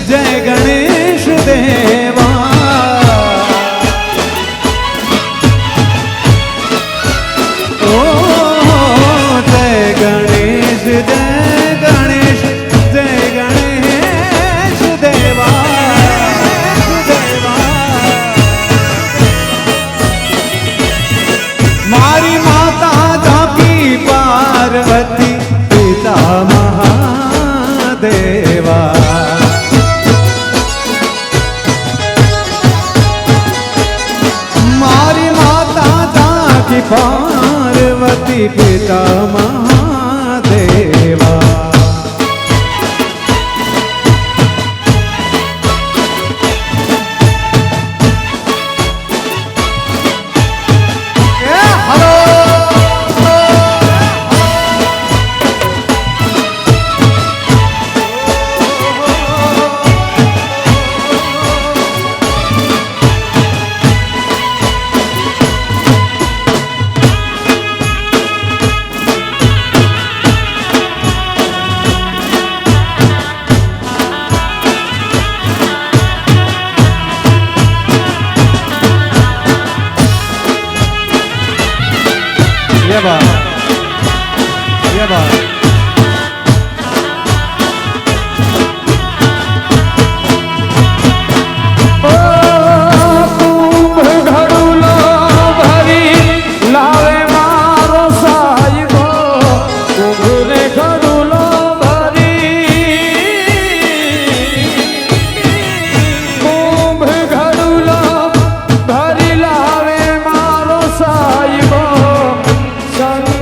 જય ગણેશ દેવા ઓ જય ગણેશ જય ગણેશ જય ગણેશ દેવા મારી માતા જાકી પાર્વતી પિતા મહાદેવા મારી માતા જાકી પાર્વતી પિતા મહાદેવા Sun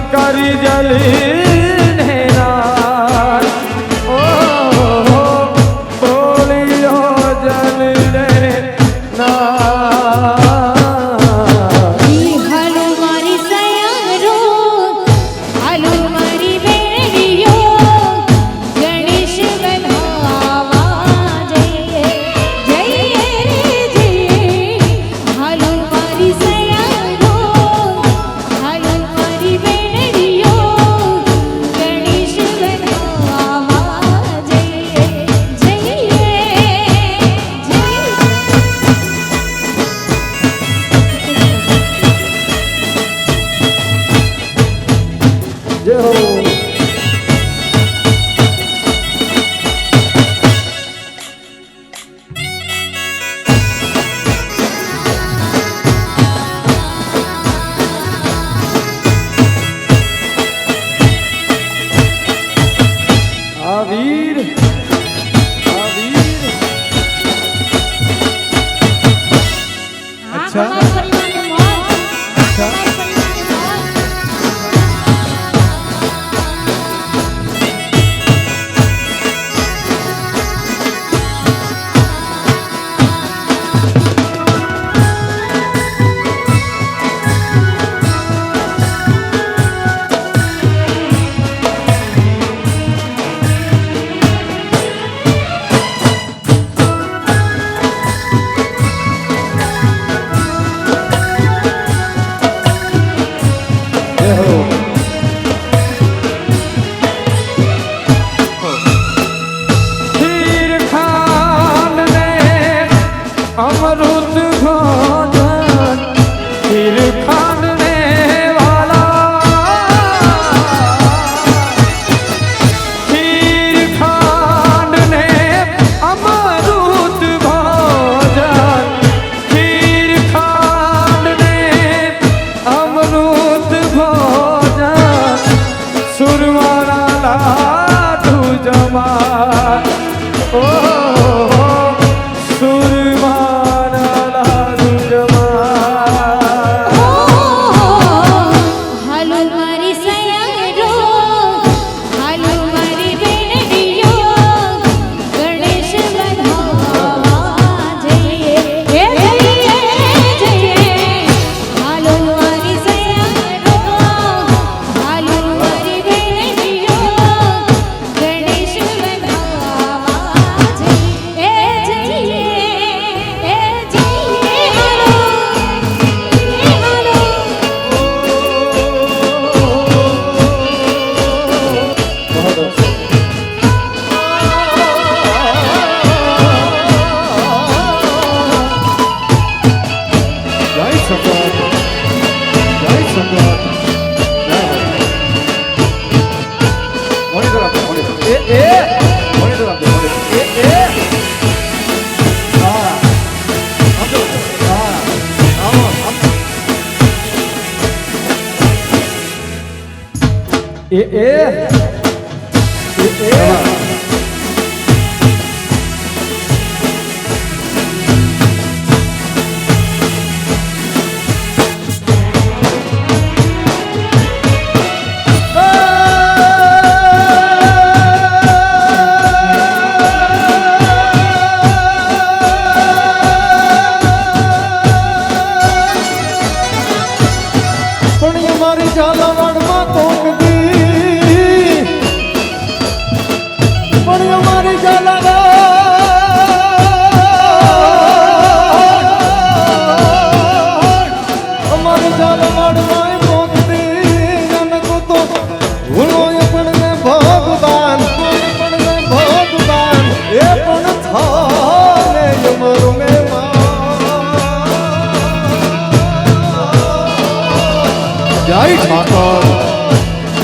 જય ઠાકોર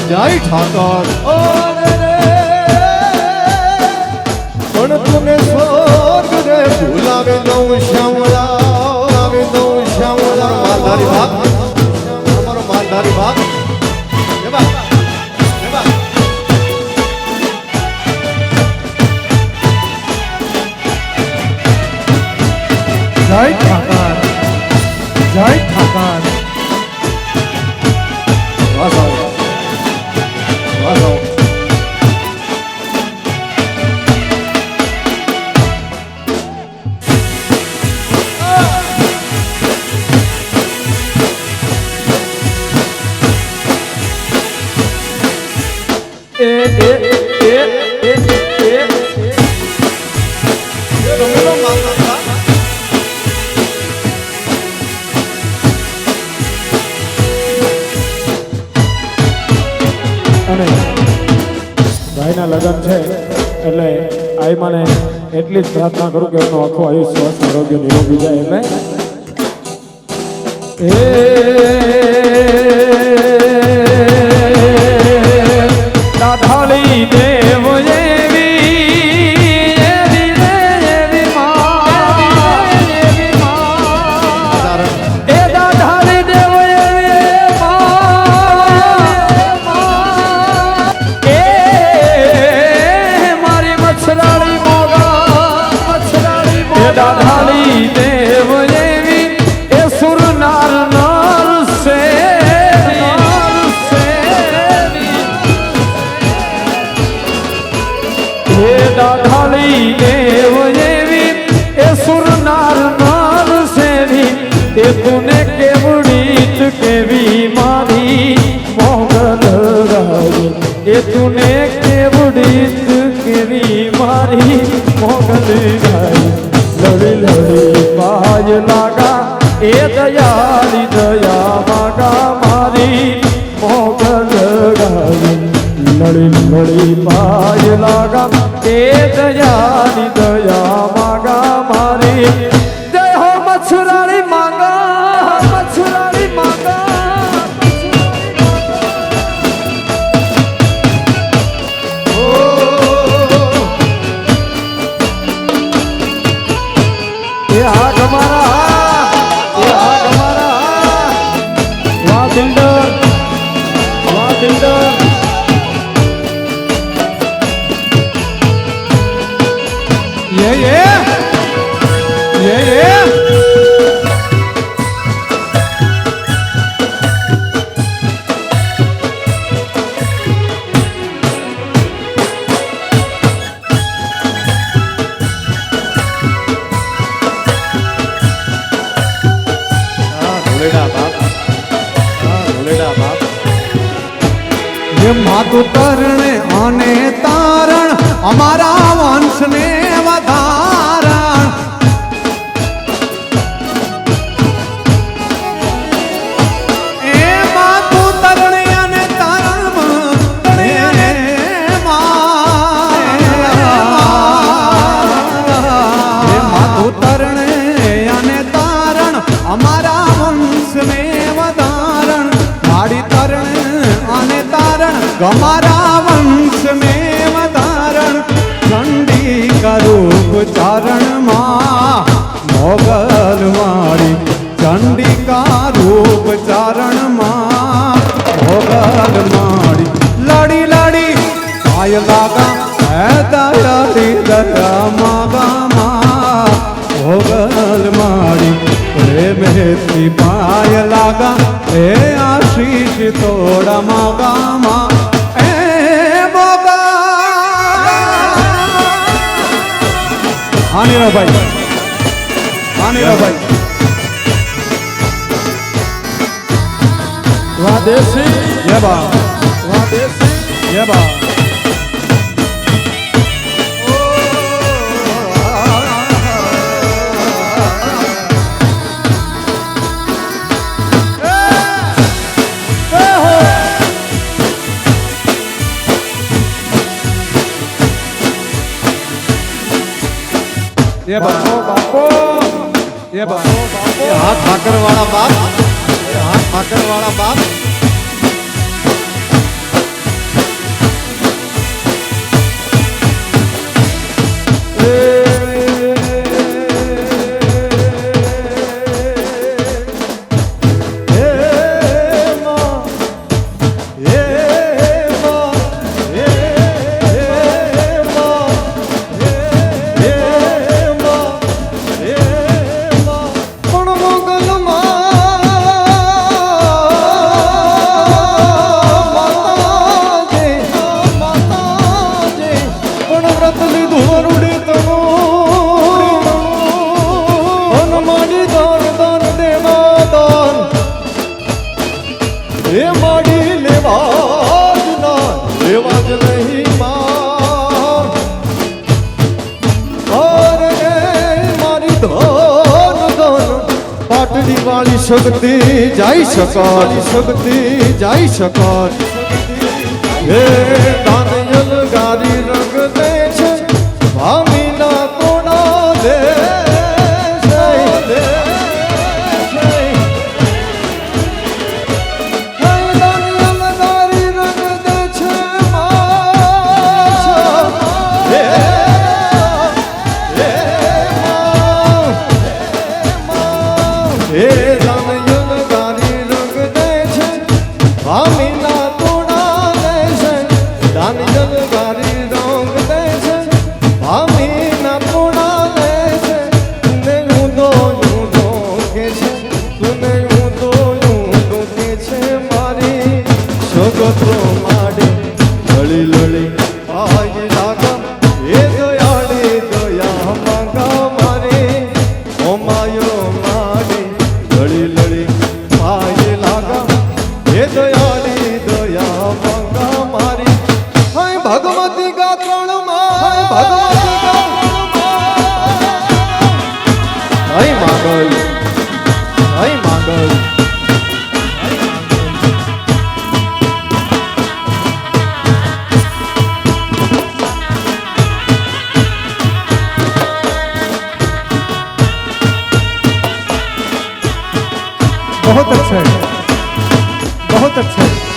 જય ઠાકોર પણ તુને સ્વર્ગ રે ભૂલાવે દઉં શ્યામળા માલધારી ભાગ અમારો માલધારી ભાગ જય ઠાકર જય ઠાકર વાસાઓ અને ભાઈના લગ્ન છે એટલે આઈ મને એટલી જ પ્રાર્થના કરું કે એમનું આખું આયુષ્ય સ્વસ્થ આરોગ્ય નિરોગી જાય એટલે દાઢાળી દેવ દાઢાળી દેવ એવી એ સુરનાર નર હે દાઢાળી દેવ એવી એ સુરનાર નર સેવી એ તુને કેવડી કેવી મારી મોગલ રાજ એ તુને કેવડી કેવી મારી મોગલ રાજ લડી લડી પાય લાગા એ દયાળી દયા માગા મારી મોગલ ગાય લડી લડી પાય લાગા એ દયાળી દયા માગા મારી જય હો મછરાળી માગા મછરાળી માગા માતું તરણે અને તારણ અમારા વંશને વધારણ એ માતું તરણે અને તારણ માતું તરણે અને તારણ અમારા વંશને વધારણ માડી તરણ અને તારણ ગમારા વંશ મેં વધારણ ચંડી કરૂપ ચારણ માં મોગલ મારી ચંડિકા રૂપ ચારણ માં મોગલ મારી નીરવભાઈ હા નીરવભાઈ વાહ દેશી જય બા વાહ દેશી જય બા જય બા બાપો જય બા એ હાથ ભાકર વાળા બાપ એ હાથ ભાકર વાળા બાપ વાળી શક્તિ જઈ શકાય શક્તિ જઈ શકાય હે દાનયલ ગારી રંગ દે છે ભામીના તોડા દે बहुत अच्छा है बहुत अच्छा है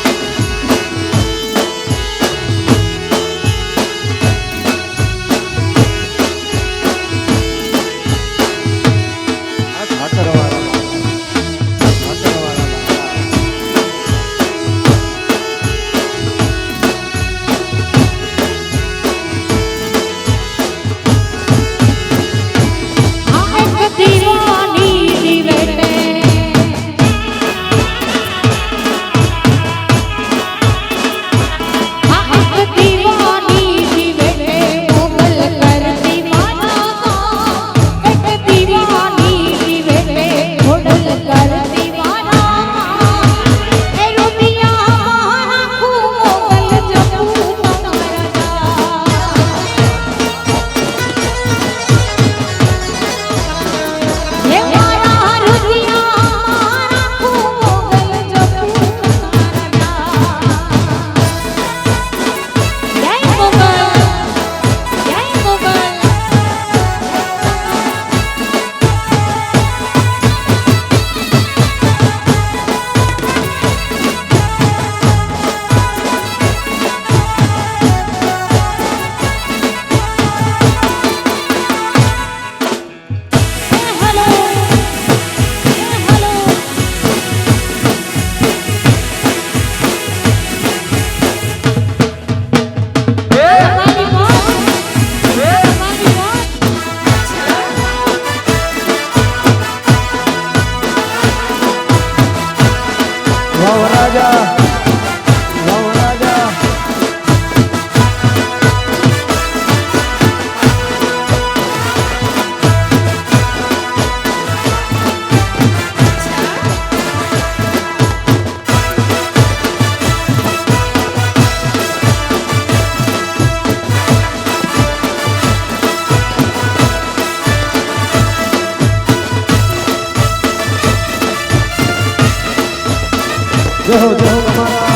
જય હો તમારા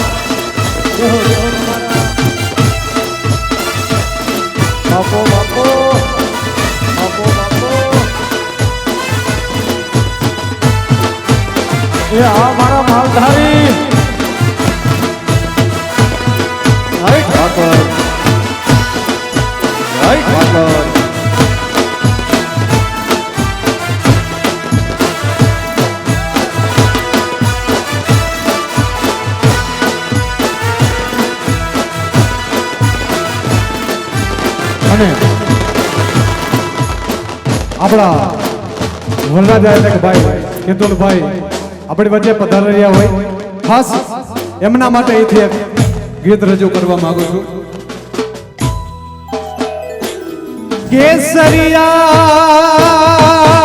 જય હો તમારા બાપો બાપો બાપો બાપો એ આ મારા માલધારી જય ઠાકર જય ઠાકર અને આપણા વનરાજા એટલે કે ભાઈ કેતુલભાઈ આપણી વચ્ચે પધારી રહ્યા હોય ખાસ એમના માટે અહીંથી એક ગીત રજૂ કરવા માંગુ છું.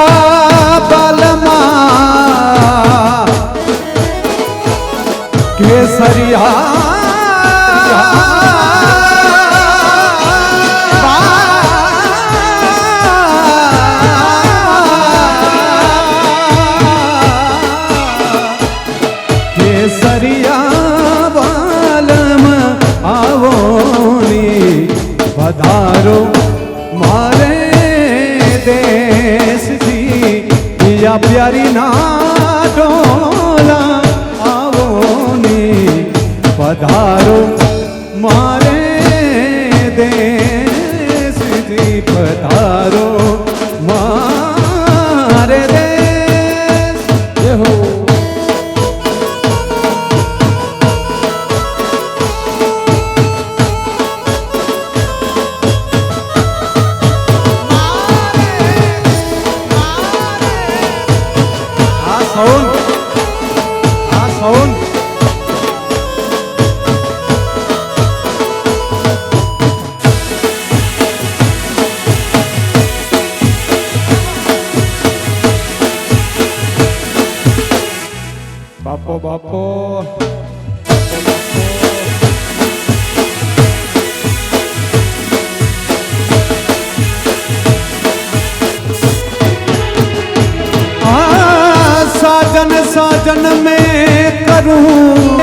કેસરિયા બાલમાં પધારો મારે દેશથી પિયા પ્યારી ના ડોલા આવો ને પધારો મારે દેશથી પધારો મારે દેશ જય હો બાપો બાપો સાજન સાજન મેં કરું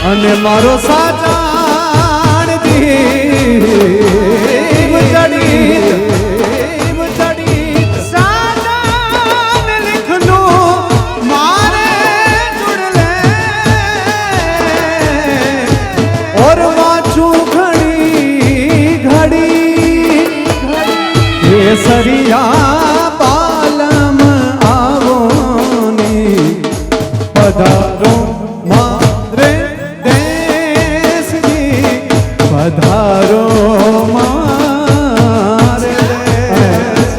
અને મારો સાજાણ દીવ ચડી સાજાન લીખનું મારે જુડ લે ઓર વાંચું ઘડી ઘડી કેસરિયા પાલમ આવો ને પધારો મારે દેશજી પધારો મારે દેશ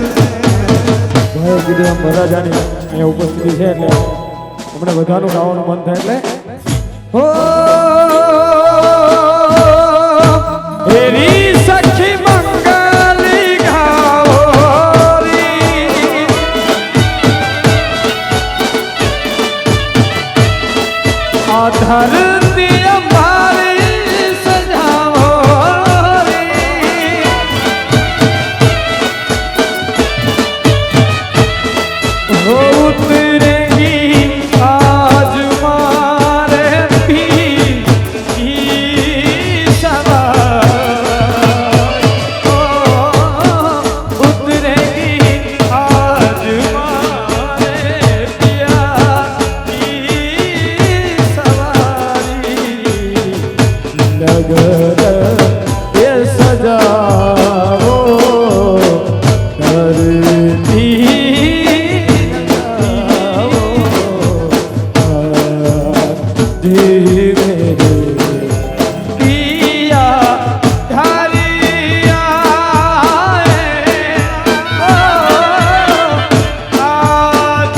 ભાઈ કીધું એમ વરરાજાની અહીંયા ઉપસ્થિતિ છે એટલે હમણાં બધાનું ગાવાનું મન થાય એટલે એરી સખી મંગલી ગાઓરી આ ધરતી અમારી સજાવોરી હો ઉતરેગી આજ મારે પી સવાર ઉતરેગી આજ મારે પિયા સવારી નગર એ સજાવો ધરતી ધીરે પિયા આજ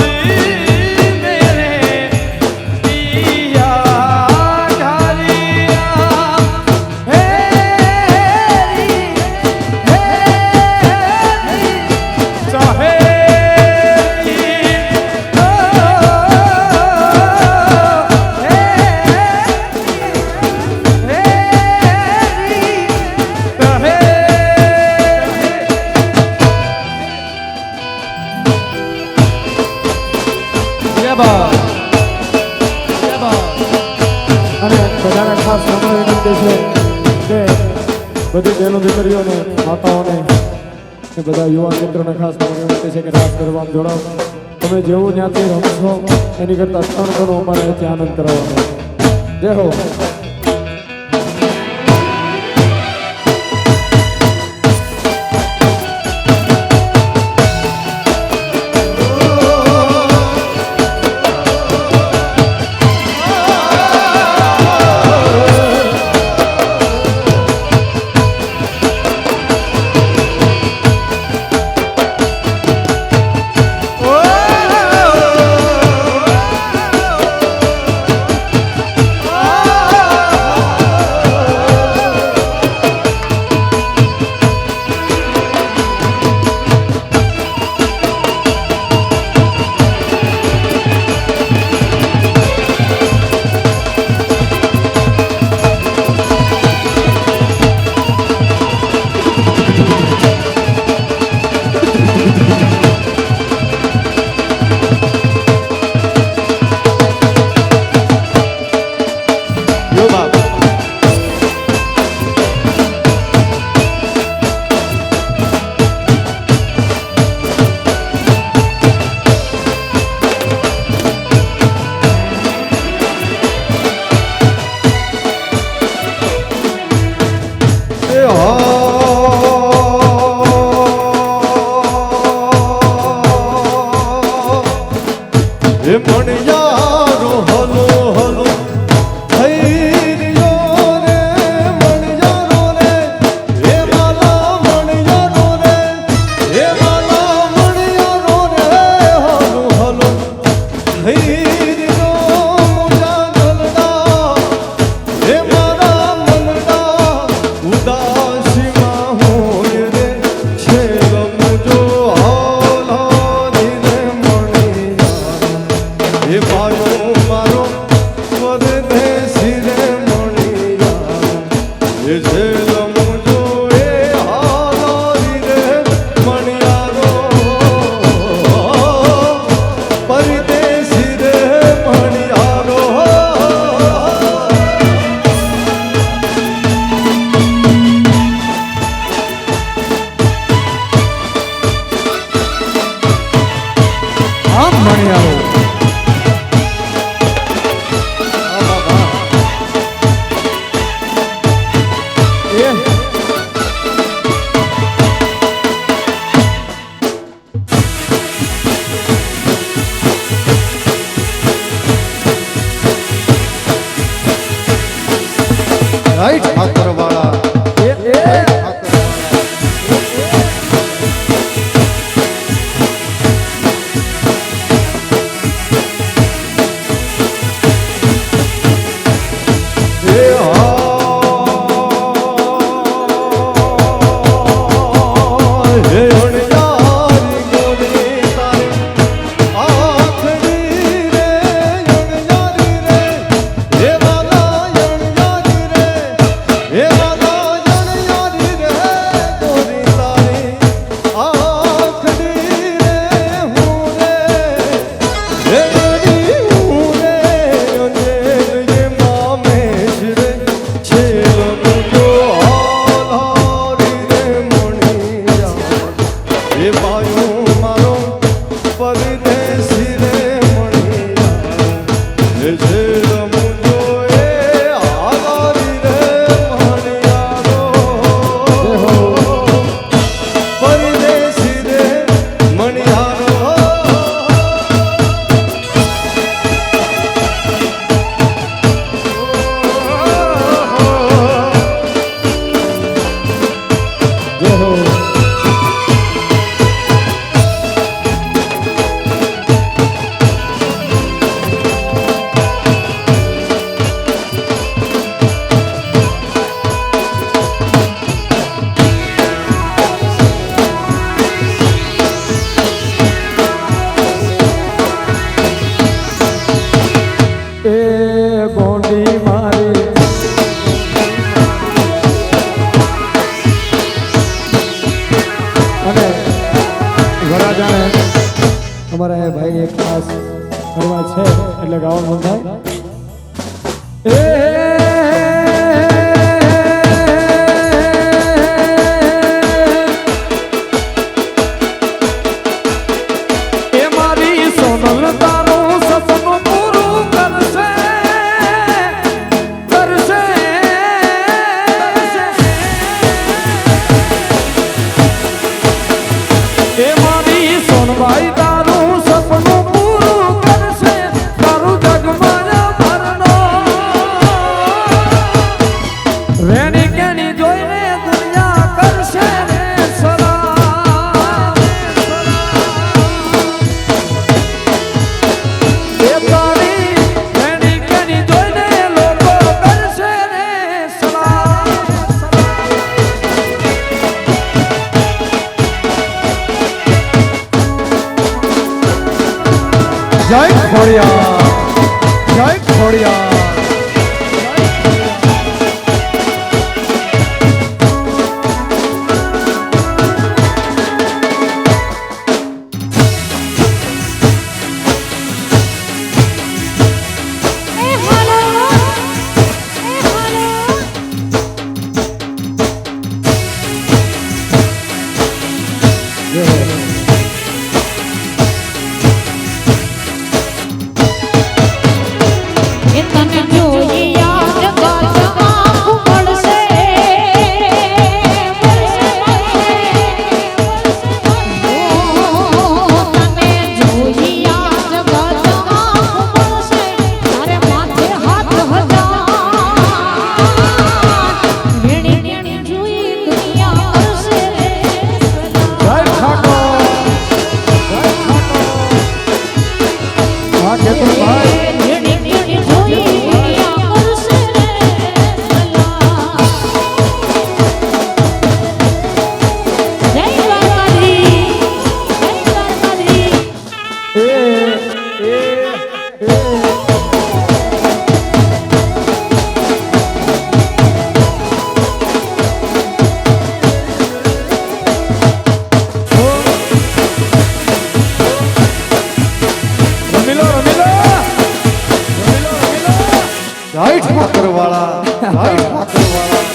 મેરે પિયા હે ચાહે ખાસ નમ્ર વિનંતી છે કે બધી બહેનો દીકરીઓને માતાઓને કે બધા યુવા મિત્રોને ખાસ નમ્ર વિનંતી છે કે રાસ ગરબામાં જોડાવ. તમે જેવું ત્યાંથી રમશો એની કરતાં 3 ગણો અમારે અહીંથી આનંદ કરાવવાનો. જય હો. રાઈટ ઠાકરવાળા અમારા ભાઈ એક ખાસ કરવા છે એટલે ગાવાનું થાય. ભાઈ તારું સપનું પૂરું કરશે તારું જગમાયા ભરનો રેણી કેણી જોઈને દુનિયા કરશે રે સલામ એ તારી રેણી કેણી જોઈને લોકો કરશે રે સલામ જય ખોડિયાર જય ખોડિયાર તને જોઈ યાદ ગાજમાં પડશે તને જોઈ યાદ ગાજમાં પડશે તારે માથે હાથ હજાર વેણી વેણી જોઈ દુનિયા કરશે રે જય ઠાકોર જય ઠાકોર હા કેતન ભાઈ જય ઠાકર વાળા જય ઠાકર વાળા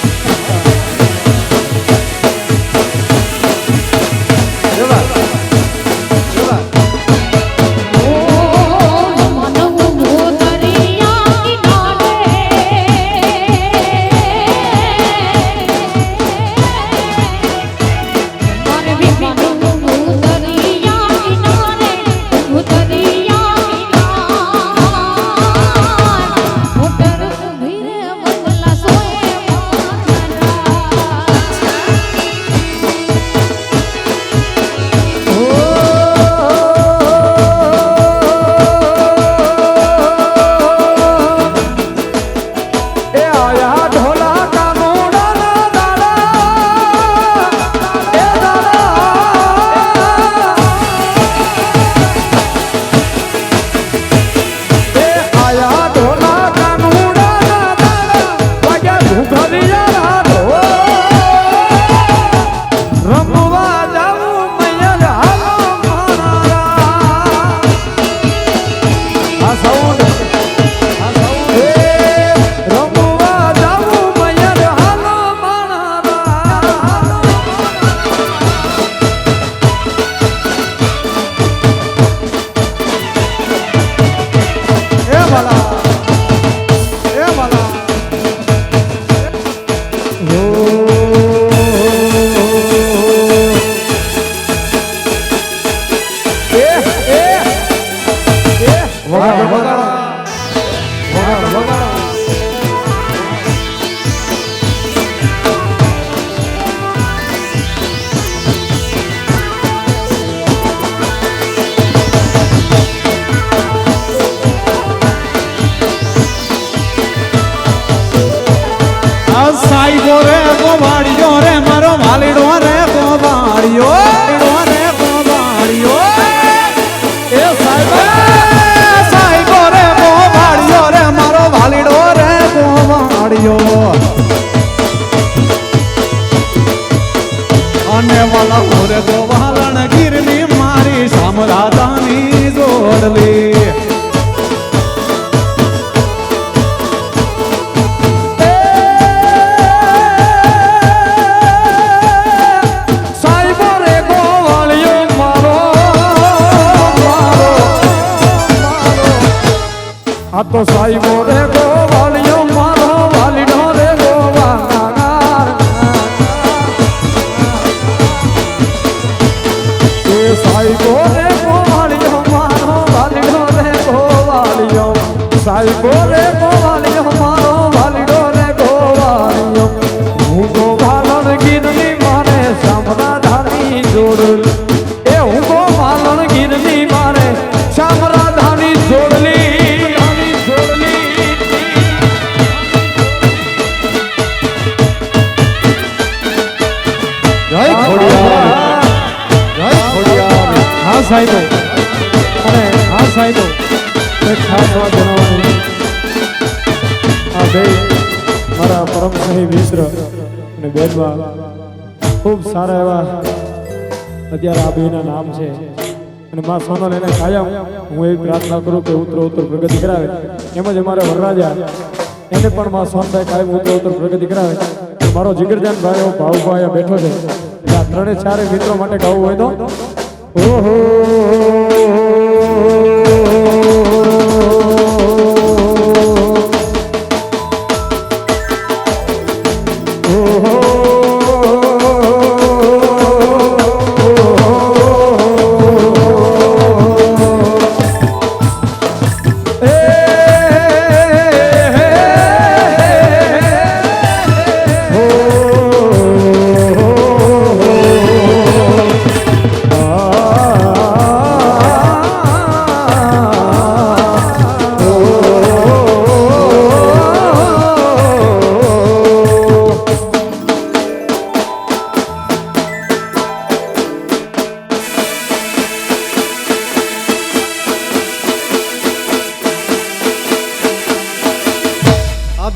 એવા એવા સાઈબો રે ગોવાળિયો રે મારો વાલીડો રે ગોવાળિયો રે ગોવાળિયો એ સાઈબો રે ગોવાળિયો રે મારો વાલીડો રે ગોવાળિયો અને વાલા ઓરે ગોવાલણ ગીરની મારી શામરાદાની જોડલી આ તો સાઈબો રે ગોવાળિયો મારો વાલીડો રે ગોવાળા એ સાઈબો રે સાહેબો અને હા સાહેબો એક ખાસ વાત જણાવવાની. આ બે મારા પરમ સહી મિત્ર અને બેનવા ખૂબ સારા એવા અત્યારે આ બેના નામ છે અને માં સોનલ એને કાયમ હું એવી પ્રાર્થના કરું કે ઉત્તર પ્રગતિ કરાવે. એમ જ અમારે વરરાજા એને પણ માં સોનભાઈ કાયમ ઉત્તર પ્રગતિ કરાવે. મારો જીગરજાન ભાઈ ભાવભાઈ બેઠો છે એટલે આ ત્રણે ચારે મિત્રો માટે ગાવું હોય તો ઓહો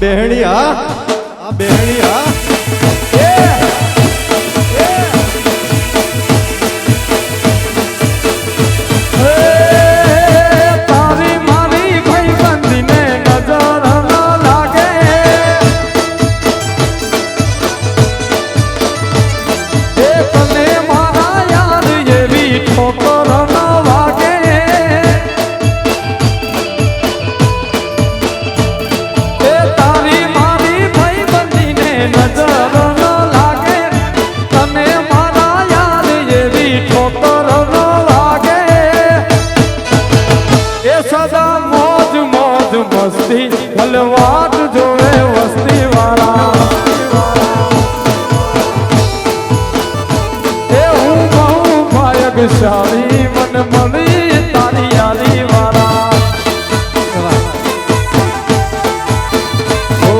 બેહણી આ બેહણી તારી મારી ભાઈ બંધીને નજર ન લાગે એ તને મારા યાદ એવી ઠોકર ન વાગે એ તારી મારી ભાઈ બંધીને નજર ન લાગે તને મારા યાદ એવી ઠોકર ન વાગે એ સદા મોજ મોજ મસ્તી હલવાટ જોવે વસ્તી વાળા એ હું બહુ ભાગ્યશાળી મન મળી તારી યાદી વાળા ઓ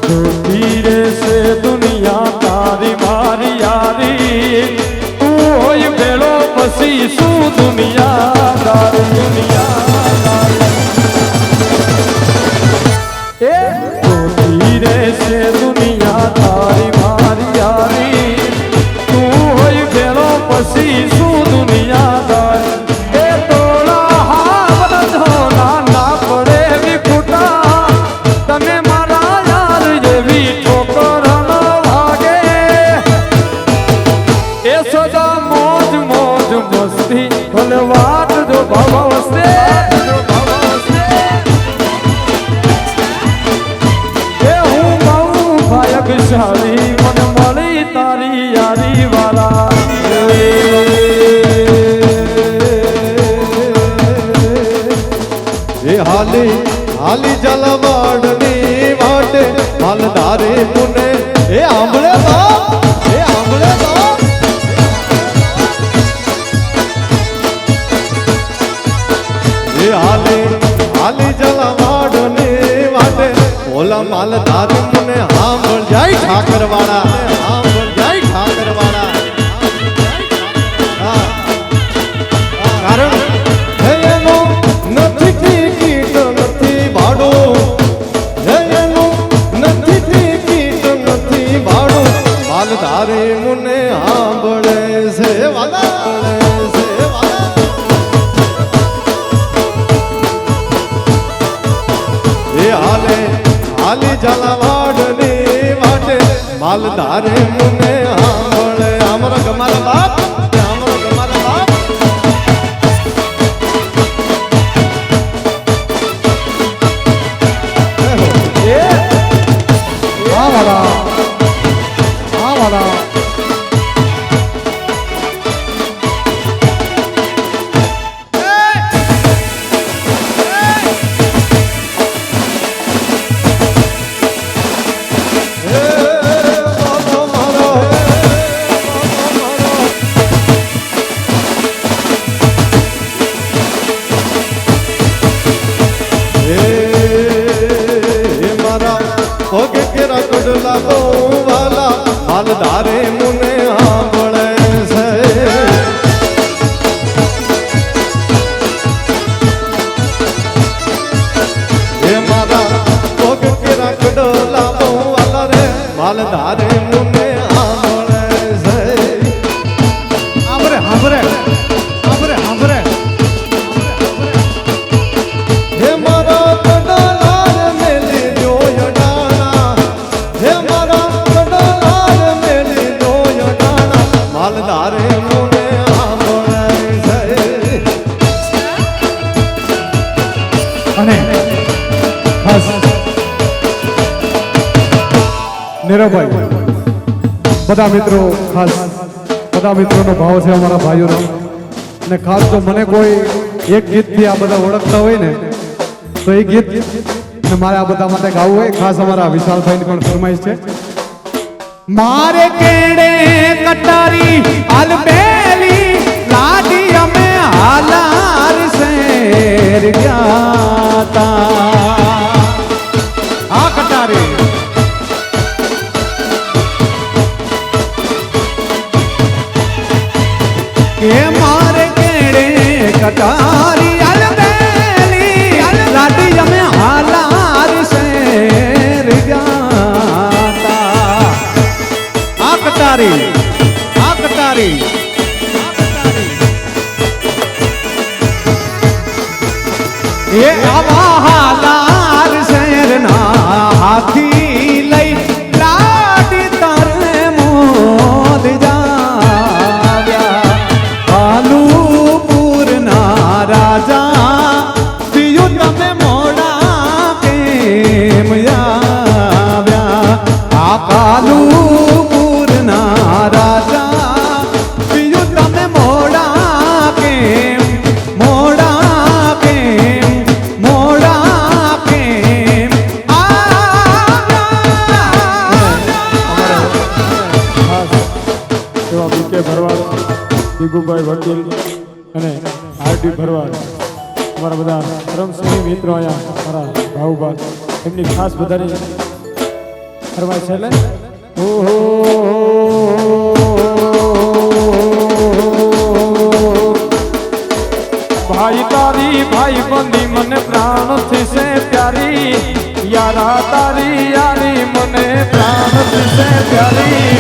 જોતી રહેશે દુનિયા તારી મારી યારી તું હોય ભેળો પછી શું દુનિયાદારી એ જોતી રહેશે દુનિયા તારી મારી યારી તું હોય ભેળો પછી શું દુનિયાદાર એ તોળા હાવ ધોના ના પડે વિખુટા તને મારા યાર જેવી ઠોકર ન વાગે એ સદા મોજ મોજ મસ્તી ભલે વાટ જો ભાવ વસ્તે એ હું બહુ ભાગ્યશાળી મને મળી તારી યારી વાળા એ હાલી હાલી જલવાડની વાટે માલધારે મુને એ આંબળે બાપ એ આંબળે બાપ એ હાલી હાલી જલવાડની વાટે ઓલા માલધાર મુને આંબળ જાય ઠાકરવાળા આંબળ જાય ઠાકરવાળા હા કારણ હે એનો નથી ટિકિટ નથી ભાડો હે એનો નથી ટિકિટ નથી ભાડો માલધારે મુને આંબળે છે વાલા છે વાલા એ હાલે હાલી જલાવાડની વાટે માલધારે મુને આંબળે અમર ગમાલ બાપ અમર ગમાલ બાપ આ વાળા મારા માલધારે મુને આંબળે છે. અને ખાસ નીરવભાઈ બધા મિત્રો ખાસ બધા મિત્રોનો ભાવ છે અમારા ભાઈઓનો અને ખાસ તો મને કોઈ એક ગીતથી આ બધા ઓળખતા હોય ને તો એ ગીત ને મારે આ બધા માટે ગાવું હોય ખાસ અમારા વિશાલભાઈની પણ ફરમાઈશ છે મારે કેડે કટારી આલબેલી લાડી અમે હાલાર શેર ગયા આ કટારી કે મારે કેડે કટારી આલબેલી લાડી અમે હાલાર શેર ગયા આ કટારી એ આવા હાલાર શેરના હાથી લઈ લાડી તારે મોદ જાવ્યા કાલુપુરના રાજા પિયું તમે મોડા કેમ આવ્યા આ કાલુપુરના રાજા પિયું તમે મોડા કેમ દિગુભાઈ વકીલ અને આરટી ભરવાડ અમારા બધા પરમસ્નેહી મિત્રો અહીંયા મારા ભાઉભા એમની ખાસ બધાની ફરમાય છે એટલે ઓહો ભાઈ તારી ભાઈ બંધી મને પ્રાણથી છે પ્યારી યારા તારી યારી મને પ્રાણથી છે પ્યારી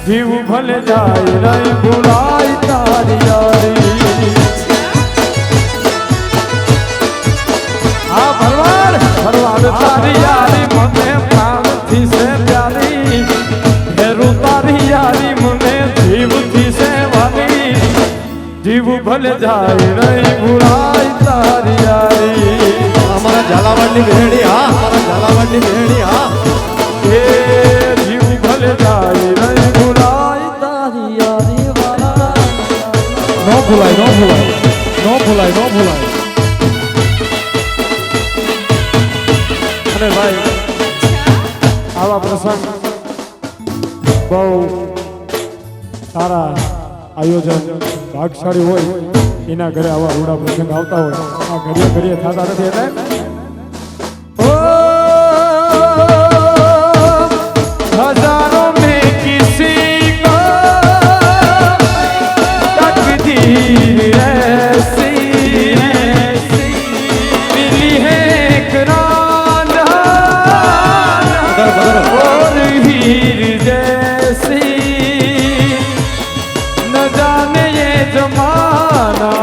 જીવ ભલે જાય નહીં ભૂલાય તારી યારી આ ભરવાડ તારી યારી મને પ્રાણથી છે પ્યારી હેરું તારી યારી મને જીવથી છે વાલી જીવ ભલે જાય નહીં ભૂલાય તારી યારી અમારા ઝાલાવાડની બહેણી હા અમારા ઝાલાવાડની બહેણી હા એ જીવ ભલે જાય નહીં ભૂલાય તારી યારી વાલા ન ભૂલાય અને ભાઈ આવા પ્રસંગ બહુ સારા આયોજન ભાગશાળી હોય એના ઘરે આવા રૂડા પ્રસંગ આવતા હોય આ ઘડીએ ઘડીએ થતા નથી એટલે હજારોं में किसी को तकदीर ऐसी मिली है एक राना और हीर जैसी न जाने ये जमाना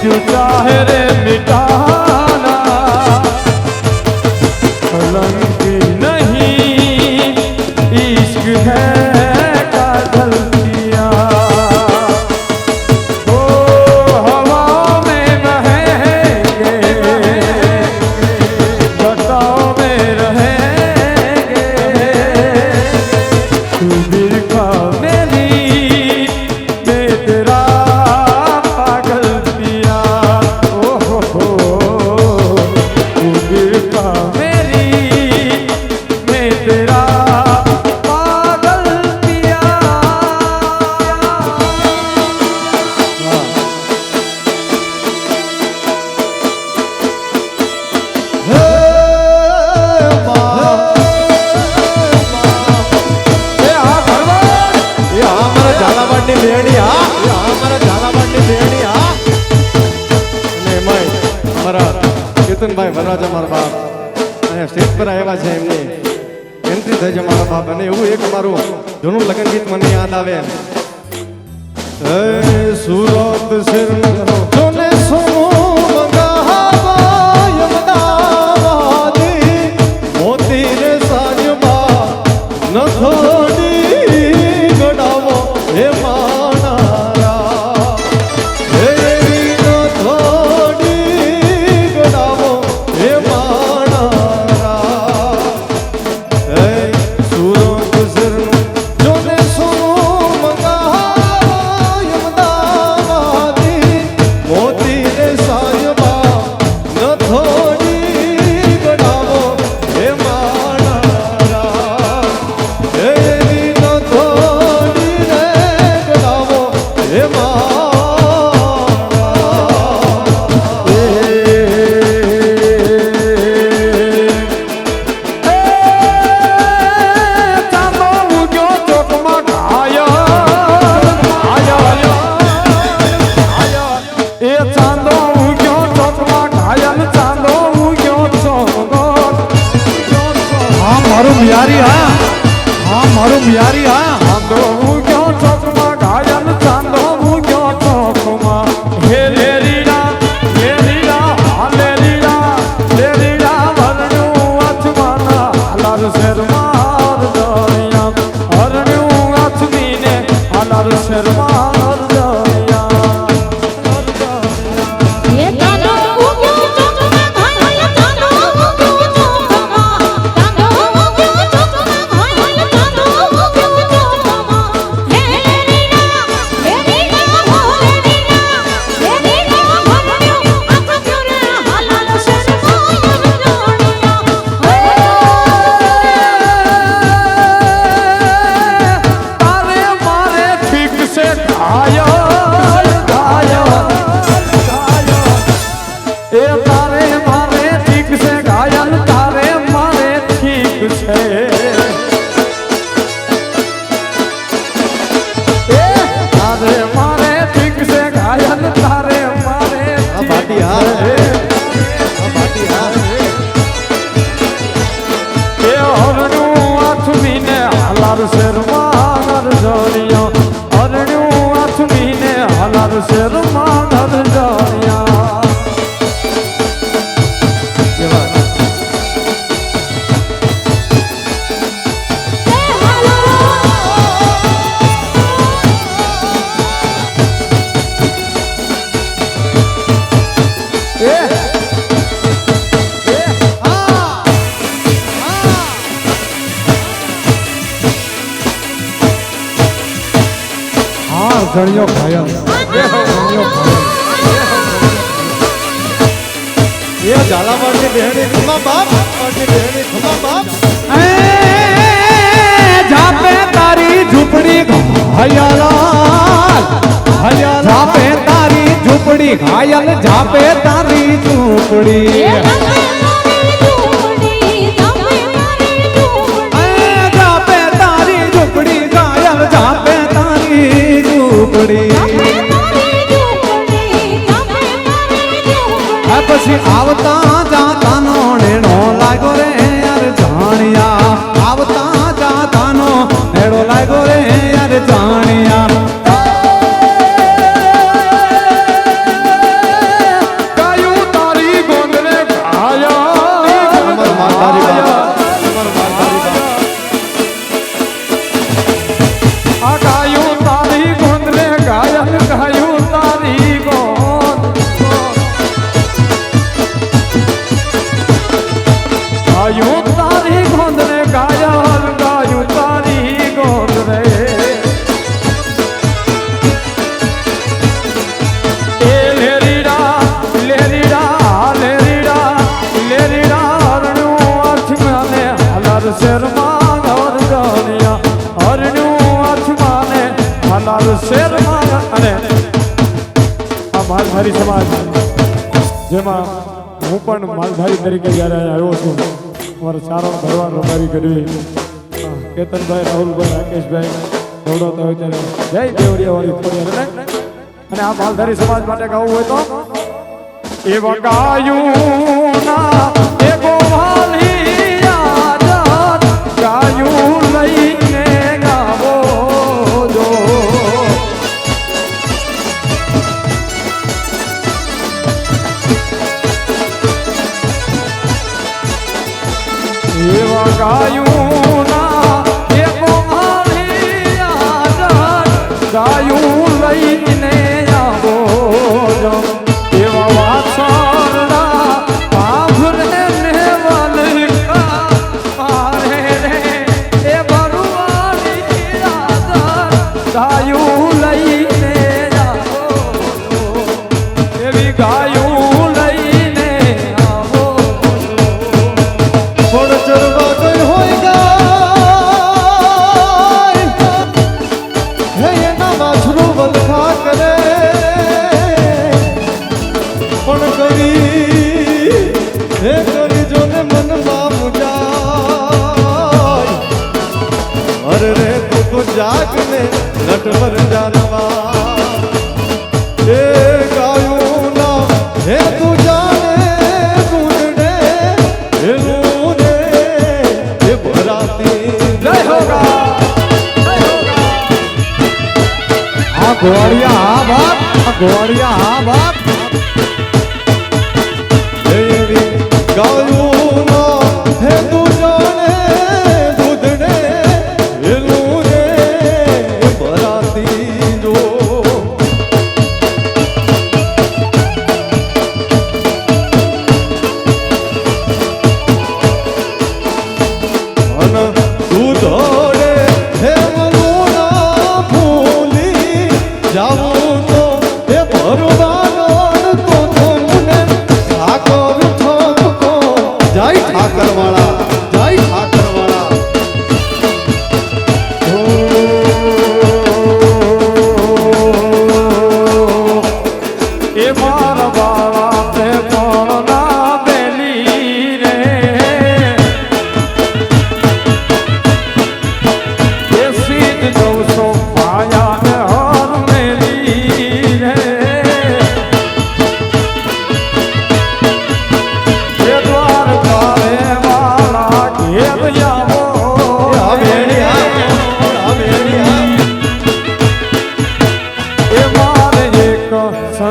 जो चाहे रे मिटाना कलंकी नहीं इश्क है काजल किया ओ हवा में बहेंगे घटाओ में रहेंगे तू बिरखा मेरी मैं तेरा पागल पिया ओ हो तू बिरखा मेरी मैं तेरा पागल અમારા ઝાલાવાડની બહેણી હા અમારા ઝાલાવાડની બહેણી હા અને એમાંય અમારા કેતનભાઈ વરરાજા મારા બાપ અહીંયા સ્ટેજ પર આવ્યા છે એમની એન્ટ્રી થઈ છે મારા બાપ અને એવું એક મારું જૂનું લગ્ન ગીત મને યાદ આવે સુરત શિરનો જોને સોનું મંગાવા યમદાવાદી મોતી રે સાજમાં ન થોડી ગડા હાલાર શર્મા અરજાણિયા એ તારો ઉગ્યો ચોકમાં ઘાયલ તારો ઉગ્યો ચોકમાં તારો ઉગ્યો ચોકમાં ઘાયલ તારો ઉગ્યો ચોકમાં હે રીના હો રીના ભગવ્યો આખો રે હાલાર શર્મા તારે મારે ઠીક છે ઘાયલ ઘાયલ એ તારે મારે ઠીક છે ઘાયલ તારે મારે ઠીક છે એ તારે મારે ઠીક છે ઘાયલ તારે મારે આ ભાટી હાર છે. આ ભાટી હાર એ હરણું આથમીને હાલાર શેરમાં અરજાણિયા હરણું આથમીને હાલાર શેરમાં અરજાણિયા કેવા હા જણિયો ઘાયલ જણિયો ઘાયલ એ ઝાલાવાડની બેહણી ખમા બાપ વાડની બેહણી ખમા બાપ જાપે તારી ઝૂંપડી ઘાયલ જાપે તારી ઝૂંપડી ઘાયલ જાપે તારી ઝૂંપડી જાપે તારી ઝૂંપડી ઘાયલ જાપે તારી ઝૂંપડી આ પછી આવતા જાતાનો નેણો લાગ્યો રે યાર જાણિયા આવતા જાતાનો નેણો લાગ્યો રે યાર જાણિયા ગાયું તારી ગોંદરે ઘાયલ અમાર માલધારી બાપ અમાર માલધારી બાપ આ ગાયું તારી ગોંદરે ઘાયલ ગાયું તારી ગોંદ ગાયું તારી ગોંદરે ઘાયલ ગાયું તારી ગોંદરે એ લેરીડા લેરીડા લેરીડા લેરીડા હરણું આથમાને હાલાર શેરમાં અરજાણિયા હરણું આથમાને હાલાર શેરમાં અને આ માલધારી સમાજ જેમાં હું પણ માલધારી તરીકે જ્યારે આવ્યો છું મારો સારો ભરવાન રબારી કરવી કેતનભાઈ રાહુલભાઈ રાકેશભાઈ દોડોતા હોય ત્યારે જય દેવરિયા વાળી ખોડિયાર અને આ માલધારી સમાજ માટે ગાવું હોય તો એવા ગાયું ના એગો વાલિયા ગાયું લઈને ગાવો જો એવા ગાયું ના એગો વાલિયા ગાયું લઈને આવો જો એવા વાસરડા આભરે ને વલકા મારે રે એ બરુવાળી રાધા ગાયું લઈને આવો એવી ગાયું લઈને આવો ફળ ચડવા ગઈ હોય ગાય હે એના માછરું વલખા કરે પણ કરી હે કરી જોને મનમાં મુજાય અરે રે તું તો જાગને નટવર જાનવા એ ગાયું ના હે તું જાને ગુંડે એનું રે એ ભરાતી જય હોગા આ ગોળિયા હા બાપ આ ગોળિયા હા બાપ એવી ગાયું ના હે તું જાને દૂધને એનું રે એ ભરાતી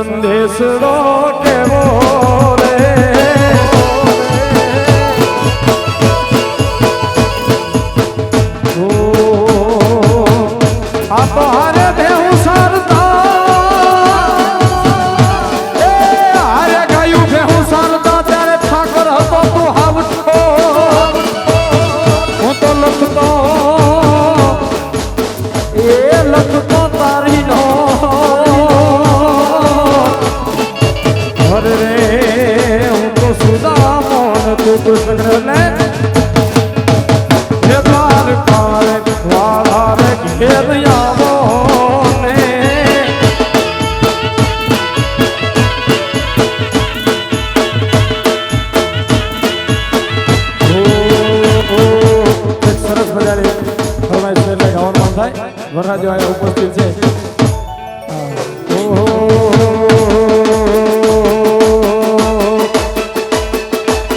સંદેશડો કેવો રે ઓ આ તો હારે દેવ સરતા એ હારે ગાયું દેવ સરતા ત્યારે ઠાકર હતો તું હાવઠો હું તો લખતો એ લખતો તારી નો અરે રે હું તો સુદામોન તું કૃષ્ણ ને હે દ્વારકારે વાળા રે ઘેર આવો ને એક સરસ મજાની ફરમાઈશ એટલે ગાવાનું મન થાય વરરાજો અહીંયા ઉપસ્થિત છે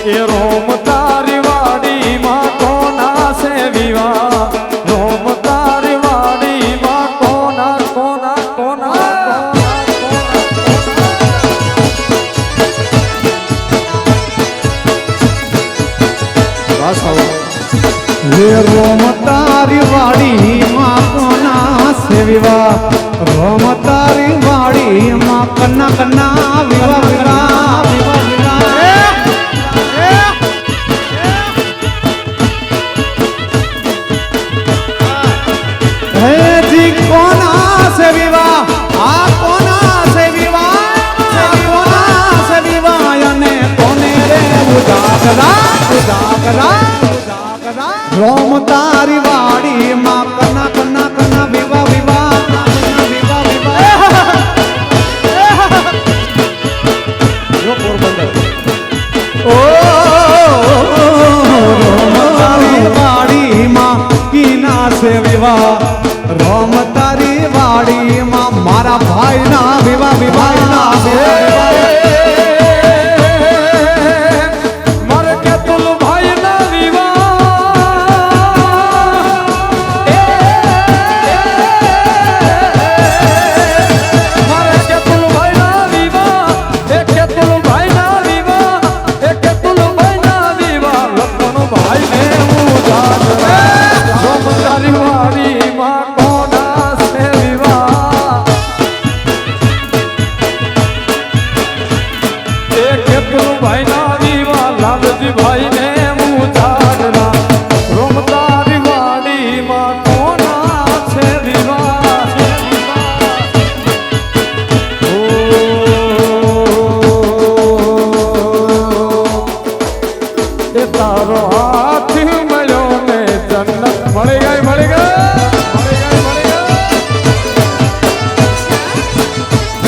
એ રોમ તારી વાડીમાં કોના છે વિવાહ રોમ તારી વાડીમાં કોના કોના કોના રે રોમ તારી વાડી માં કોના સે વિવાહ રોમ તારી વાડી માં કન્ના કન્ના વિવાહ વિવાહ વિવાહ વિવાહ હે જી કોના સે વિવાહ આ કોના સે વિવાહ કોના સે વિવાહ અને કોને રે ઉજાગરા ઉજાગરા રોમ તારી વાડી માં કના કના કના વિવાહ વિવાહ વિવાહ વિવાહ જો પોરબંદર ઓ રોમ તારી વાડી માં કીના સે વિવાહ રોમ તારી વાડી માં મારા ભાઈ ના વિવાહ વિવાહ ના મારે કે તુલ ભાઈ ના ભાઈ ને હું જાગરા રોમ તારી વાડી માં કોના છે વિવાહ એ તારો હાથ મળ્યો ને જન્નત મળી ગઈ મળી ગઈ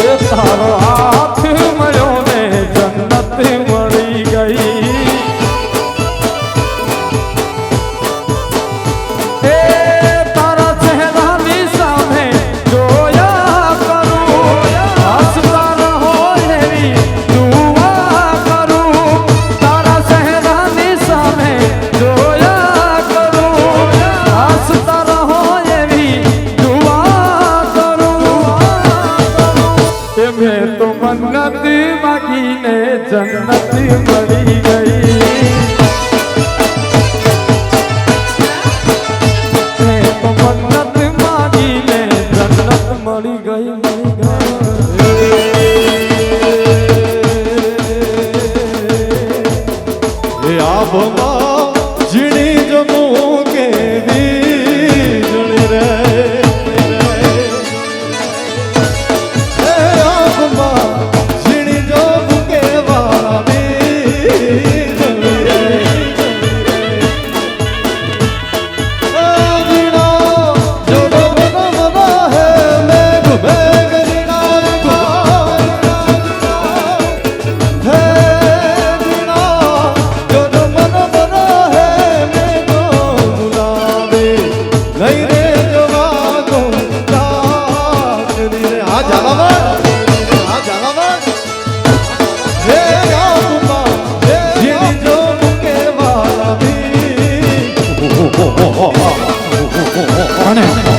એ તારો હાથ મળ્યો ને જન્નત મળી ગઈ મેં તો મન્નત માગીને જન્નત મળી ગઈ મેં તો મન્નત માગીને જન્નત મળી ગઈ એ આ ભોગા